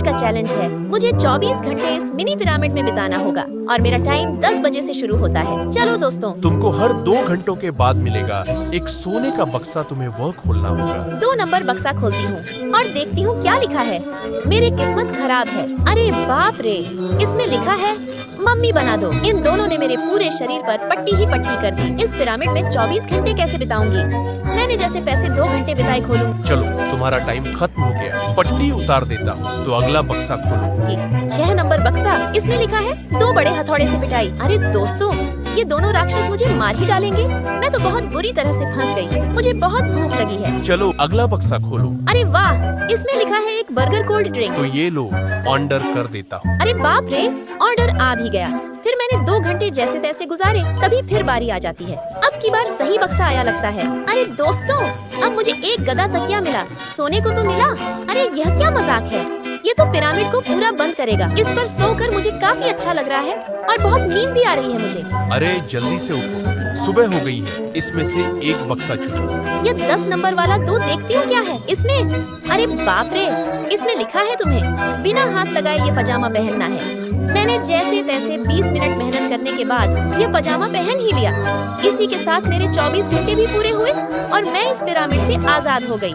का चैलेंज है। मुझे 24 घंटे इस मिनी पिरामिड में बिताना होगा और मेरा टाइम 10 बजे से शुरू होता है। चलो दोस्तों। तुमको हर 2 घंटों के बाद मिलेगा एक सोने का बक्सा, तुम्हें वह खोलना होगा। 2 नंबर बक्सा खोलती हूँ और देखती हूँ क्या लिखा है। मेरी किस्मत खराब है। अरे बाप रे, इसमें लिखा है मम्मी बना दो। इन दोनों ने मेरे पूरे शरीर पर पट्टी ही पट्टी कर दी। इस पिरामिड में 24 घंटे कैसे बिताऊंगी? मैंने जैसे पैसे 2 घंटे बिताए खोलूं। चलो, तुम्हारा टाइम खत्म हो गया। पट्टी उतार देता हूँ, तो अगला बक्सा खोलो। 6 नंबर बक्सा, इसमें लिखा है 2 बड़े हथौड़े से पिटाई। अरे दोस्तों, ये दोनों राक्षस मुझे मार ही डालेंगे। मैं तो बहुत बुरी तरह से फंस गई। मुझे बहुत भूख लगी है। चलो अगला बक्सा खोलो। अरे वाह, इसमें लिखा है एक बर्गर कोल्ड ड्रिंक। तो ये लो, ऑर्डर कर देता हूँ। अरे बाप रे, ऑर्डर आ भी गया। फिर मैंने 2 घंटे जैसे तैसे गुजारे, तभी फिर बारी आ जाती है। अब की बार सही बक्सा आया लगता है। अरे दोस्तों, अब मुझे एक गदा तकिया मिला। सोने को तो मिला। अरे यह क्या मजाक है? ये तो पिरामिड को पूरा बंद करेगा। इस पर सोकर मुझे काफी अच्छा लग रहा है और बहुत नींद भी आ रही है मुझे। अरे जल्दी से उठो, सुबह हो गई है। इसमें से एक बक्सा चुनो। ये 10 नंबर वाला दूध देखती हूँ क्या है इसमें। अरे बाप रे, इसमें लिखा है तुम्हें बिना हाथ लगाए ये पजामा पहनना है। मैंने जैसे तैसे 20 मिनट मेहनत करने के बाद ये पजामा पहन ही लिया। इसी के साथ मेरे 24 घंटे भी पूरे हुए और मैं इस पिरामिड से आजाद हो गई।